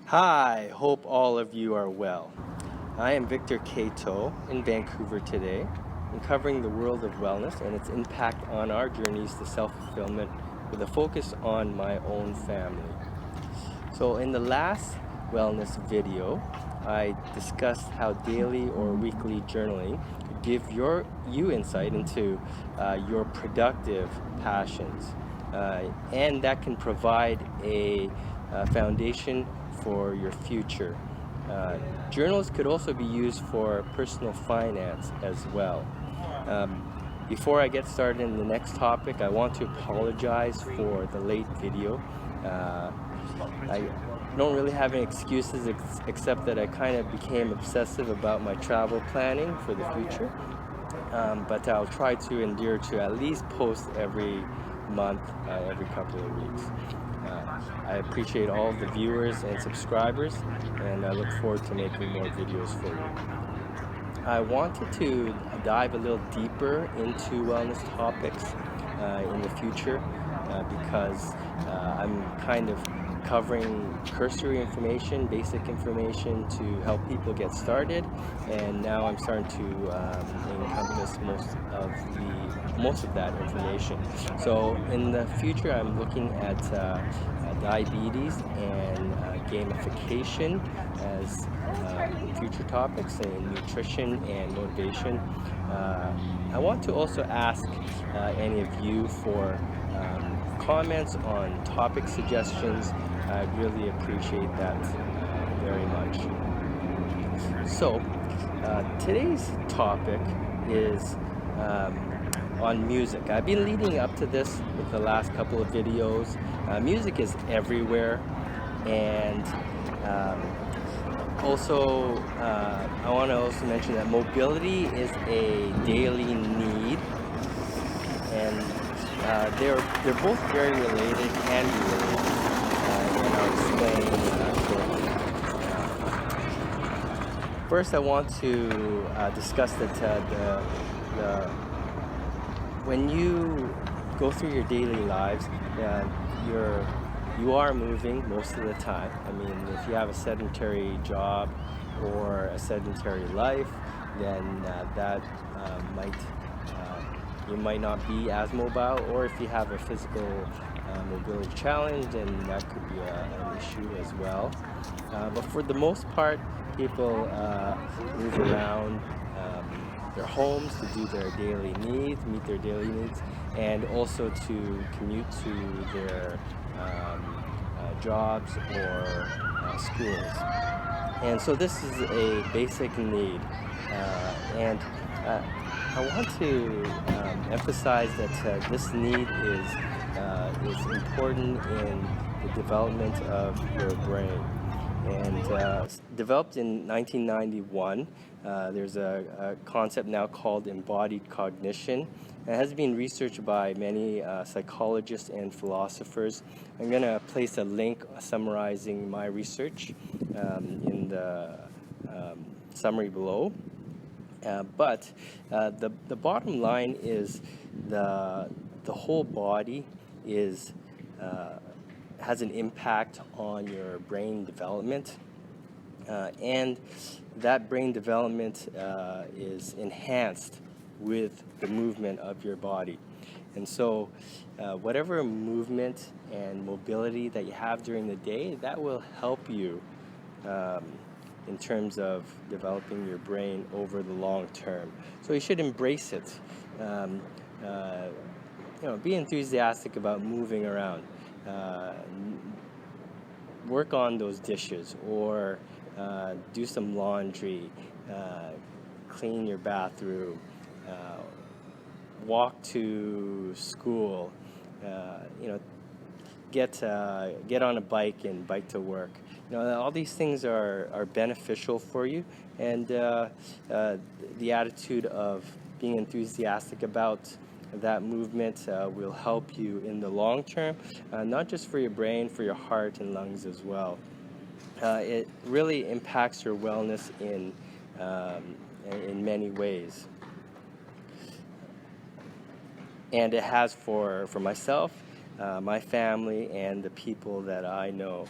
Hi, hope all of you are well. I am Victor Cato in Vancouver today, and covering the world of wellness and its impact on our journeys to self-fulfillment with a focus on my own family. So in the last wellness video, I discussed how daily or weekly journaling could give you insight into your productive passions, and that can provide a foundation for your future. Journals could also be used for personal finance as well. Before I get started in the next topic, I want to apologize for the late video. I don't really have any excuses except that I kind of became obsessive about my travel planning for the future. But I'll try to endure to at least post every month, every couple of weeks. I appreciate all of the viewers and subscribers, and I look forward to making more videos for you. I wanted to dive a little deeper into wellness topics in the future because I'm kind of covering cursory information, basic information to help people get started, and now I'm starting to encompass most of that information. So in the future, I'm looking at diabetes and gamification as future topics, in nutrition and motivation. I want to also ask any of you for comments on topic suggestions. I'd really appreciate that very much. So today's topic is on music. I've been leading up to this with the last couple of videos. Music is everywhere, and also I want to also mention that mobility is a daily need, and they're both very related, can be related, and I'll explain shortly. First, I want to discuss that when you go through your daily lives, you are moving most of the time. I mean, if you have a sedentary job or a sedentary life, then you might not be as mobile. Or if you have a physical mobility challenge, then that could be an issue as well. But for the most part, people move around their homes to do their daily needs, meet their daily needs, and also to commute to their jobs or schools. And so this is a basic need, and I want to emphasize that this need is important in the development of your brain. And developed in 1991, there's a concept now called embodied cognition. It has been researched by many psychologists and philosophers. I'm going to place a link summarizing my research in the summary below. But the bottom line is the whole body has an impact on your brain development, and that brain development is enhanced with the movement of your body. And so whatever movement and mobility that you have during the day, that will help you in terms of developing your brain over the long term. So you should embrace it. Be enthusiastic about moving around. Work on those dishes, or do some laundry, clean your bathroom, walk to school, get on a bike and bike to work. All these things are beneficial for you, and the attitude of being enthusiastic about that movement will help you in the long term, not just for your brain, for your heart and lungs as well. It really impacts your wellness in many ways. And it has for myself my family and the people that I know.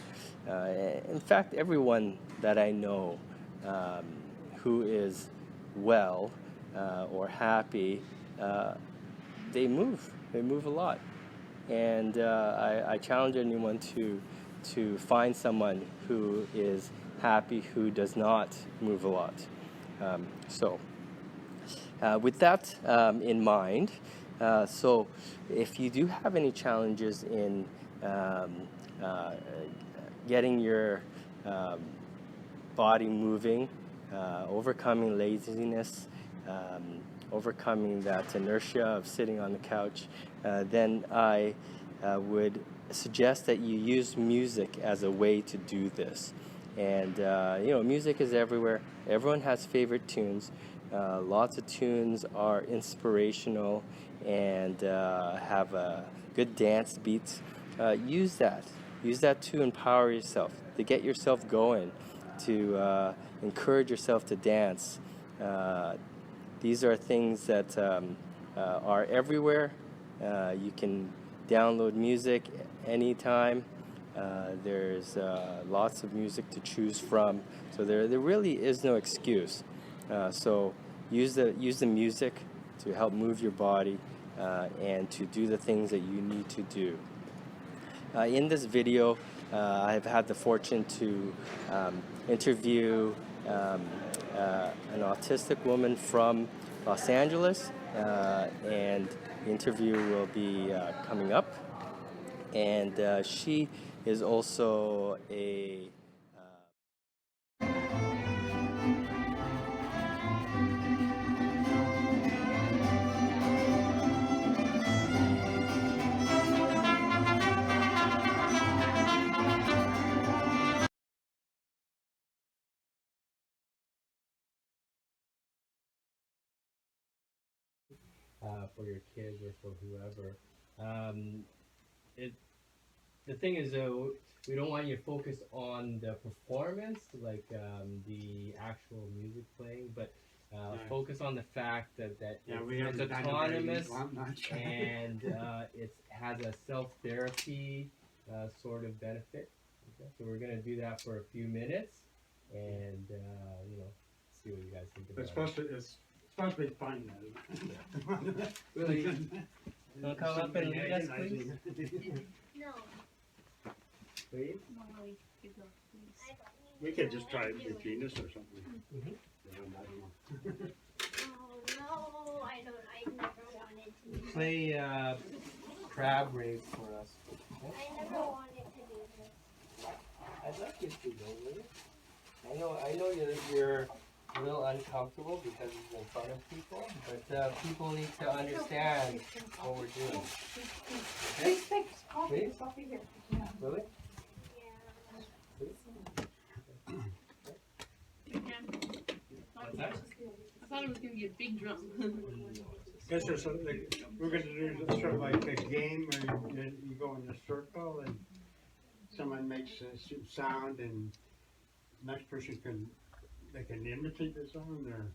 In fact, everyone that I know who is well or happy, they move. They move a lot. And I challenge anyone to find someone who is happy, who does not move a lot. With that in mind, so if you do have any challenges in getting your body moving, overcoming laziness, overcoming that inertia of sitting on the couch, then I would suggest that you use music as a way to do this. And music is everywhere. Everyone has favorite tunes. Lots of tunes are inspirational and have good dance beats. Use that. Use that to empower yourself, to get yourself going, to encourage yourself to dance. These are things that are everywhere. You can download music anytime. There's lots of music to choose from, so there really is no excuse. So use the music to help move your body and to do the things that you need to do. In this video, I've had the fortune to interview an autistic woman from Los Angeles, and the interview will be coming up. And she is also a for your kids or for whoever. The thing is, though, we don't want you to focus on the performance, like the actual music playing, but focus on the fact that it's autonomous and it has a self-therapy sort of benefit. Okay? So we're going to do that for a few minutes and, see what you guys think about it. It's supposed to be fun, though. Really? You want to come up and lead us, please? No. Please? No, you go, please. We could just try it with Venus or something. Mm-hmm. Oh, no, I never wanted to do this. Play crab race for us. Okay? I never wanted to do this. I'd like you to go with it. I know you're a little uncomfortable because it's in front of people, but people need to understand what we're doing. Okay? Please? Really? Yeah. Please? What's that? I thought it was going to be a big drum. Guess there's something, we're going to do sort of like a game where you go in a circle and someone makes a sound and the next person can imitate the sound or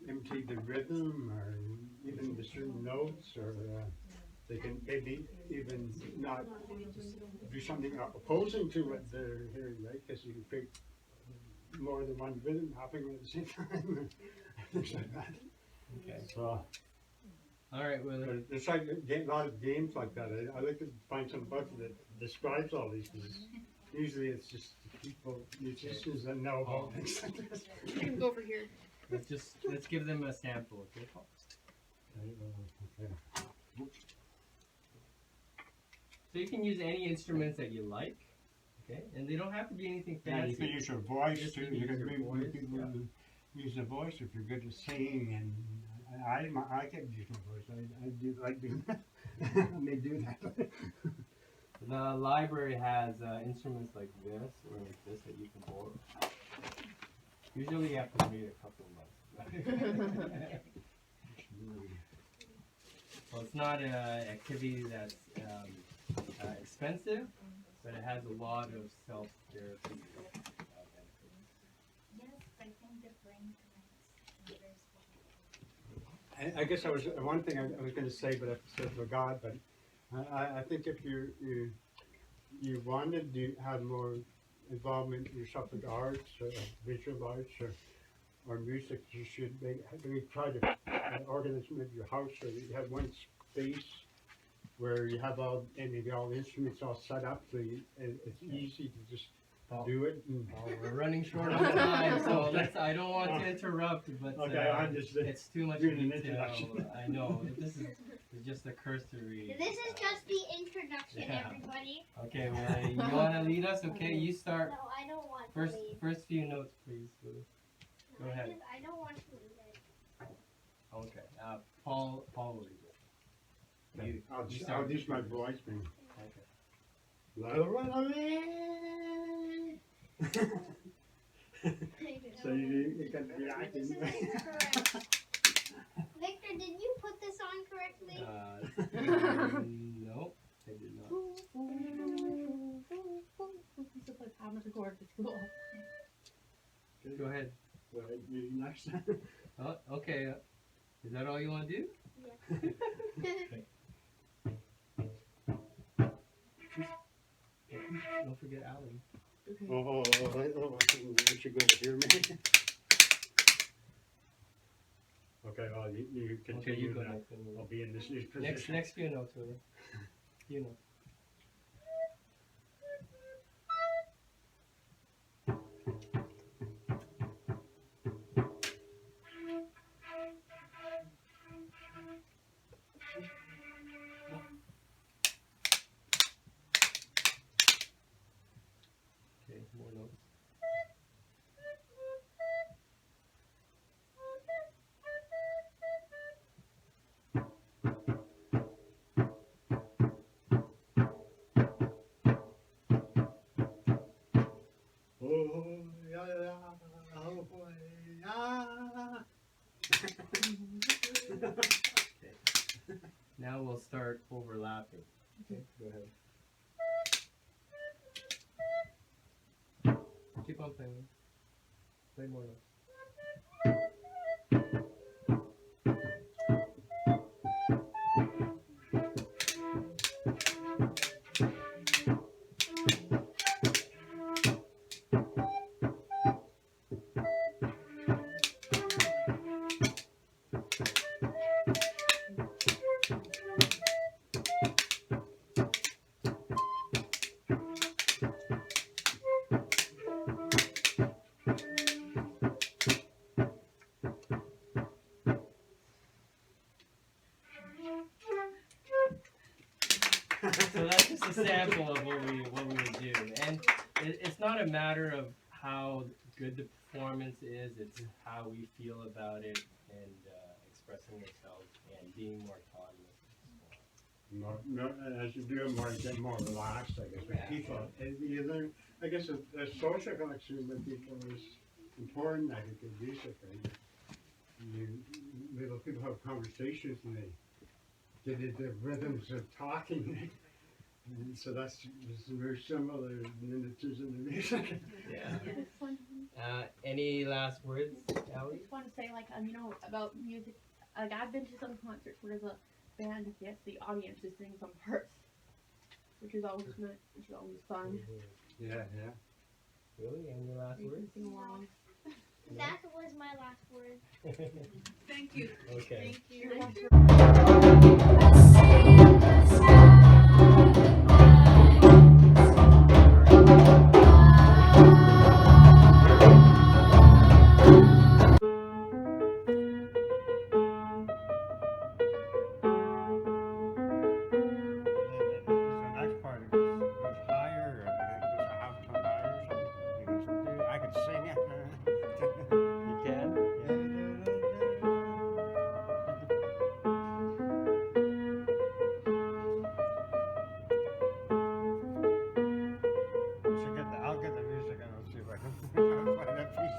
imitate the rhythm or even the certain notes, or they can maybe even not do something opposing to what they're hearing, right? Because you can pick more than one rhythm happening at the same time, things like that. Okay. So, All right, Willie. there's like a lot of games like that. I like to find some book that describes all these things. Usually it's just people, musicians that know about things like this. You can go over here. Let's give them a sample, okay, Paul? Okay. So you can use any instruments that you like, okay? And they don't have to be anything Yeah, fancy. you can use your voice Just too. use You can your voice, use the voice if you're good at singing, and I can use my voice. I do like doing that. I may do that. The library has instruments like this or like this that you can borrow. Usually you have to wait a couple of months. Well, it's not an activity that's expensive, but it has a lot of self-therapy benefits. Yes, I think the brain connects. I guess one thing I was going to say, but I forgot. But I think if you wanted to have more involvement yourself with arts or visual arts or music, you should maybe try to organize maybe your house so that you have one space where you have maybe all the instruments all set up so it's easy to just do it. We're running short on time, so I don't want to interrupt, but Okay, I'm just it's too much doing an detail. introduction. I know. This is just a cursory. This is just the introduction, Yeah. everybody. Okay, well, you want to lead us? Okay, you start. No, I don't want First, to lead. first few notes, please. Willie. No, go ahead. I don't want to lead it. Okay, Paul will lead it. I'll start. use my voice, man. Okay. So you can react. This isn't correct. Victor, did you put this on correctly? No, I did not. This is like how much record to school. Go ahead. Well, you next. Oh, okay. Is that all you want to do? Yeah. Don't forget Alan. Oh, we should go over here, man. Okay, well, you continue. Okay, you go now. next. I'll be in this new position. Next few notes, Willie. Few notes. Okay, more notes. Oh, yeah, oh boy, yeah. Now we'll start overlapping. Okay, go ahead. Keep on playing. Play more notes. So that's just a sample of what we would do, and it's not a matter of how good the performance is; it's how we feel about it and expressing ourselves and being more autonomous. As you do it more, you get more relaxed, I guess, with people. And you learn, I guess, a social connection with people is important, I think, in music. Right? People have conversations and the rhythms of talking. And so that's very similar in the music. Yeah. Any last words, Allie? I just want to say, like, about music. Like, I've been to some concerts where the band gets the audience to sing some parts, which is always good, which is always fun. Yeah. Really? Any last You words? can sing along. That was my last word. Thank you. Okay. Thank you. The next part goes higher, or it goes a half tone higher or something. It goes, I could sing it. You can? I'll get the music and I'll see if I can find that piece.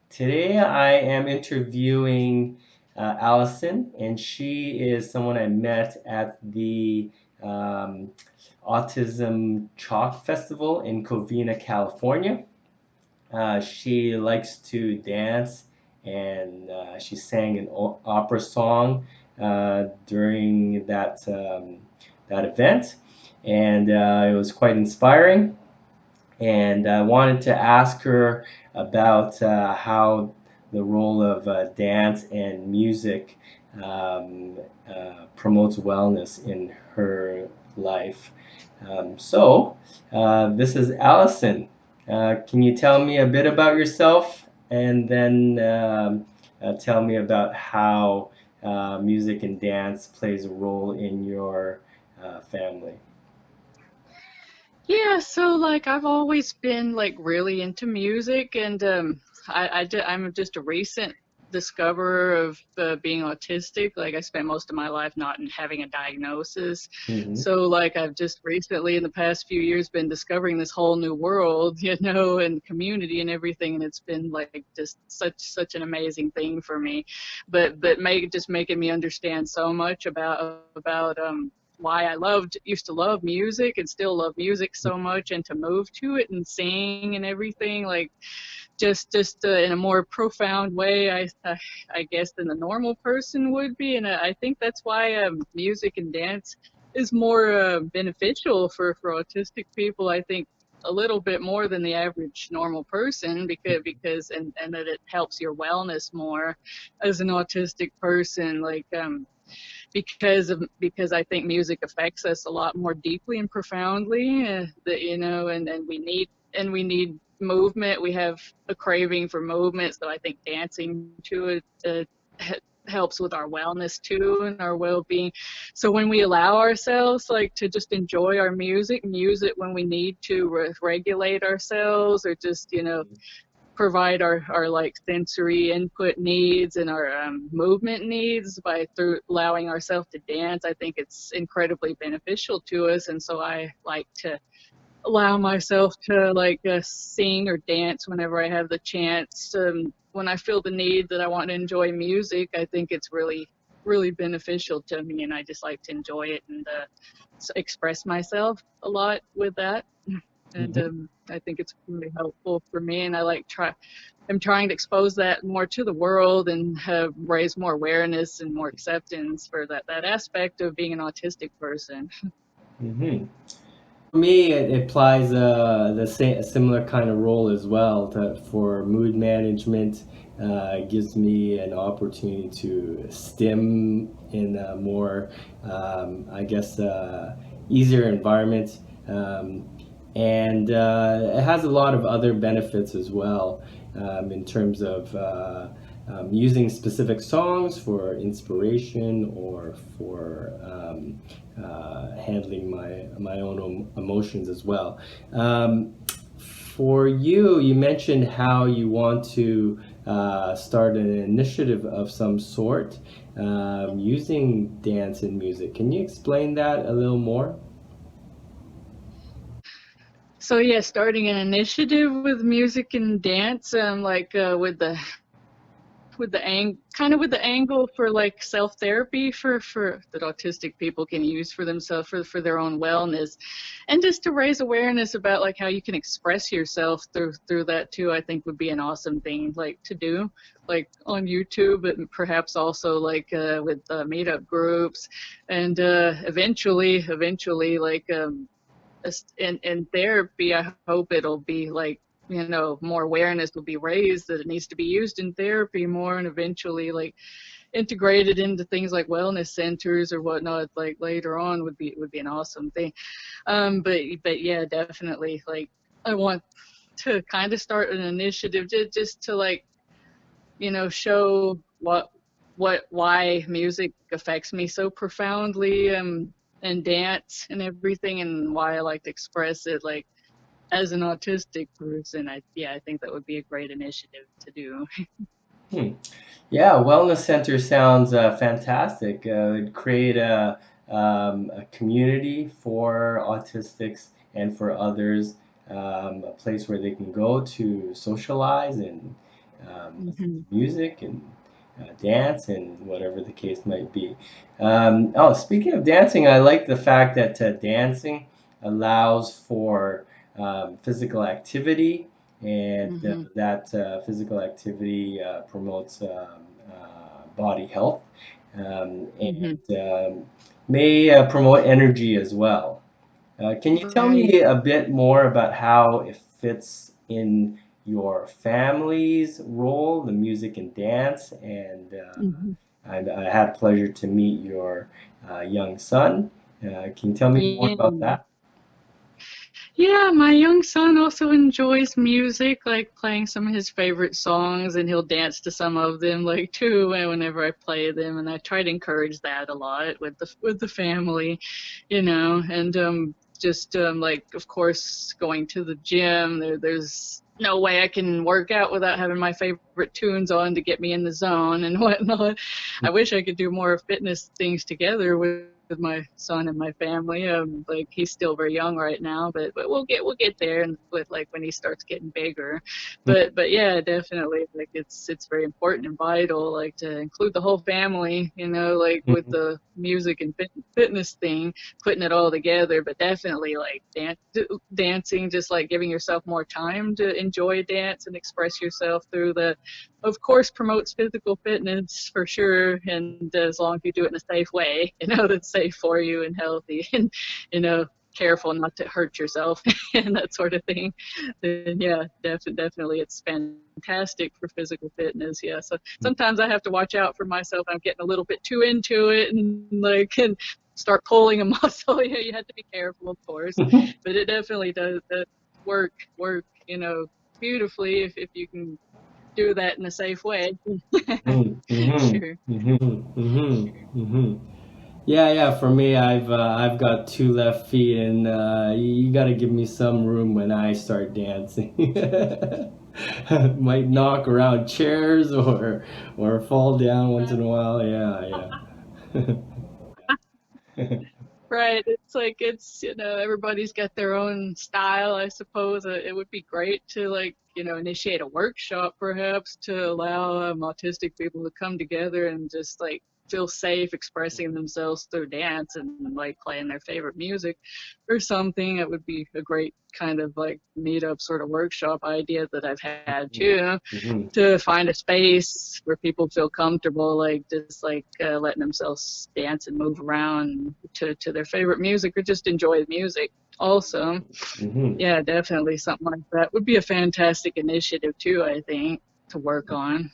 Today I am interviewing Allison, and she is someone I met at the um, Autism Chalk Festival in Covina, California. She likes to dance, and she sang an opera song during that event, and it was quite inspiring. And I wanted to ask her about how the role of dance and music um, promotes wellness in her life. This is Allison. Can you tell me a bit about yourself, and then tell me about how music and dance plays a role in your family? Yeah, so like I've always been like really into music, and I'm just a recent discoverer of being autistic. Like I spent most of my life not having a diagnosis. Mm-hmm. So like I've just recently in the past few years been discovering this whole new world, and community and everything, and it's been like just such an amazing thing for me. But making me understand so much about why I used to love music and still love music so much, and to move to it and sing and everything, like just in a more profound way, I guess, than the normal person would be. And I think that's why music and dance is more beneficial for autistic people. I think a little bit more than the average normal person, and that it helps your wellness more as an autistic person, like because I think music affects us a lot more deeply and profoundly. And we need movement. We have a craving for movement, so I think dancing to it helps with our wellness too and our well-being. So when we allow ourselves like to just enjoy our music, use it when we need to regulate ourselves, or just provide our like sensory input needs and our movement needs by through allowing ourselves to dance, I think it's incredibly beneficial to us. And so I like to allow myself to like sing or dance whenever I have the chance. When I feel the need that I want to enjoy music, I think it's really beneficial to me, and I just like to enjoy it and express myself a lot with that. And I think it's really helpful for me, and I'm trying to expose that more to the world and raise more awareness and more acceptance for that aspect of being an autistic person. Mm-hmm. For me, it applies a similar kind of role as well for mood management. It gives me an opportunity to stim in a more, I guess, easier environment. And it has a lot of other benefits as well in terms of using specific songs for inspiration or for handling my own emotions as well. For you, you mentioned how you want to start an initiative of some sort using dance and music. Can you explain that a little more? So yeah, starting an initiative with music and dance, like with the angle for like self therapy for that autistic people can use for themselves for their own wellness, and just to raise awareness about like how you can express yourself through that too. I think would be an awesome thing like to do, like on YouTube, but perhaps also like with meetup groups, and eventually like in therapy, I hope it'll be like, more awareness will be raised that it needs to be used in therapy more, and eventually like integrated into things like wellness centers or whatnot, like later on would be an awesome thing. But yeah, definitely like I want to kind of start an initiative just to like, show why music affects me so profoundly, and dance and everything, and why I like to express it like as an autistic person. I think that would be a great initiative to do. Hmm. Yeah, wellness center sounds fantastic. It'd create a community for autistics and for others, a place where they can go to socialize and listen Hmm. to music and dance and whatever the case might be. Speaking of dancing, I like the fact that dancing allows for physical activity, and Hmm. that physical activity promotes body health, Hmm. and may promote energy as well. Can you tell Right. me a bit more about how it fits in your family's role, the music and dance? And Hmm. I had pleasure to meet your young son. Can you tell me more Yeah. about that? Yeah, my young son also enjoys music, like playing some of his favorite songs, and he'll dance to some of them, like too, whenever I play them. And I try to encourage that a lot with the family, and just like of course going to the gym. There's no way I can work out without having my favorite tunes on to get me in the zone and whatnot. I wish I could do more fitness things together with my son and my family. Like he's still very young right now, but we'll get there, and with like when he starts getting bigger. But yeah, definitely, like it's very important and vital, like to include the whole family, like with Mhm, the music and fitness thing, putting it all together. But definitely like dancing, just like giving yourself more time to enjoy dance and express yourself through the, of course, promotes physical fitness for sure, and as long as you do it in a safe way, that's safe for you and healthy, and careful not to hurt yourself and that sort of thing. Then yeah, definitely it's fantastic for physical fitness. Yeah, so sometimes I have to watch out for myself. I'm getting a little bit too into it, and like can start pulling a muscle. Yeah, you have to be careful, of course, mhm. but it definitely does work beautifully if you can do that in a safe way. Mhm, mhm, Sure. mhm, mhm. Yeah, yeah. For me, I've got two left feet, and you got to give me some room when I start dancing. Might knock around chairs or fall down once in a while. Yeah, yeah. Right. It's like everybody's got their own style, I suppose. It would be great to like, initiate a workshop perhaps to allow autistic people to come together and just like feel safe expressing themselves through dance and like playing their favorite music or something. It would be a great kind of like meetup sort of workshop idea that I've had too, Mhm, to find a space where people feel comfortable, like just like letting themselves dance and move around to their favorite music, or just enjoy the music also. mhm. Yeah, definitely something like that would be a fantastic initiative too, I think, to work on.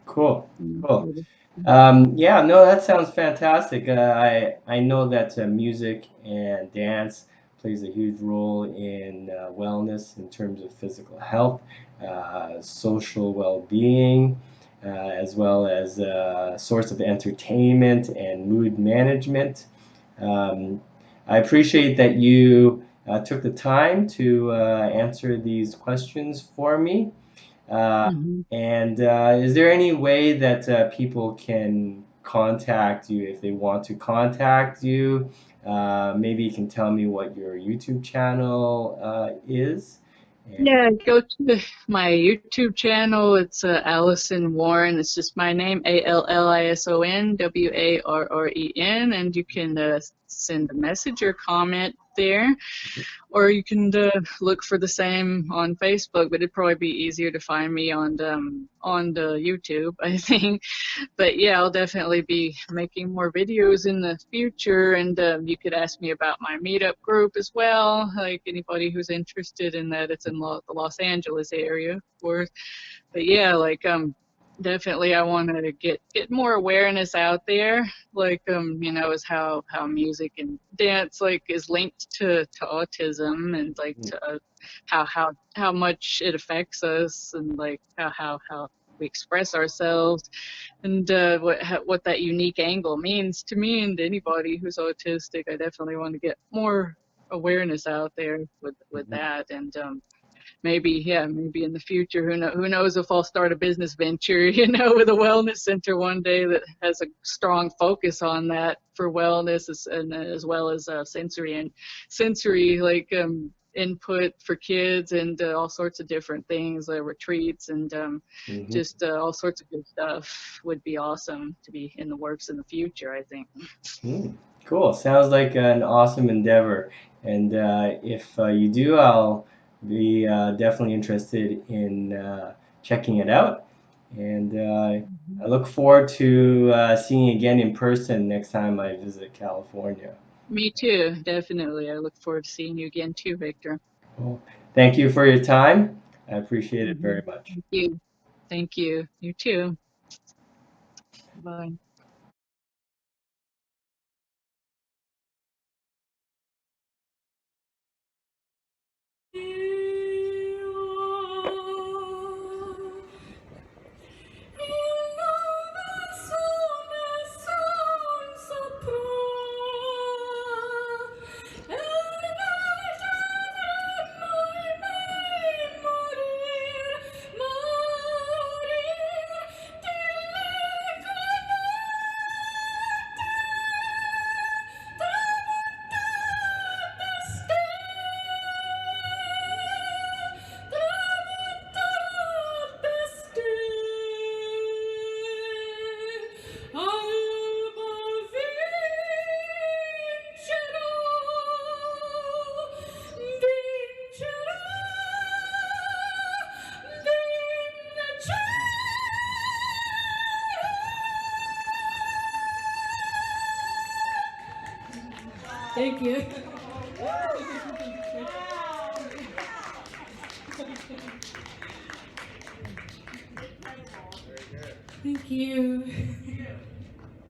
Cool, cool. Mhm. Yeah, no, that sounds fantastic. I know that music and dance plays a huge role in wellness in terms of physical health, social well-being, as well as a source of entertainment and mood management. Um, I appreciate that you took the time to answer these questions for me. Uh, Mhm. and is there any way that people can contact you if they want to contact you? Maybe you can tell me what your YouTube channel is. And, Yeah, go to my YouTube channel. It's Allison Warren. It's just my name, ALLISON WARREN, and you can send a message or comment there. Or you can look for the same on Facebook, but it'd probably be easier to find me on the YouTube, I think. But yeah, I'll definitely be making more videos in the future, and you could ask me about my meetup group as well. Like anybody who's interested in that, it's in the Los Angeles area, of course. But yeah, like definitely I want to get more awareness out there, like is how music and dance like is linked to autism, and like to how much it affects us, and like how we express ourselves, and what that unique angle means to me and anybody who's autistic. I definitely want to get more awareness out there with Mhm, that, and maybe, yeah, maybe in the future, who knows if I'll start a business venture, with a wellness center one day that has a strong focus on that for wellness, and as well as sensory like input for kids, and all sorts of different things, retreats, and just all sorts of good stuff. Would be awesome to be in the works in the future, I think. Cool. Sounds like an awesome endeavor. And if you do, I'll be definitely interested in checking it out. And I look forward to seeing you again in person next time I visit California. Me too, definitely. I look forward to seeing you again too, Victor. Cool. Thank you for your time. I appreciate it very much. Thank you. Thank you. You too. Bye. Thank you. Thank you.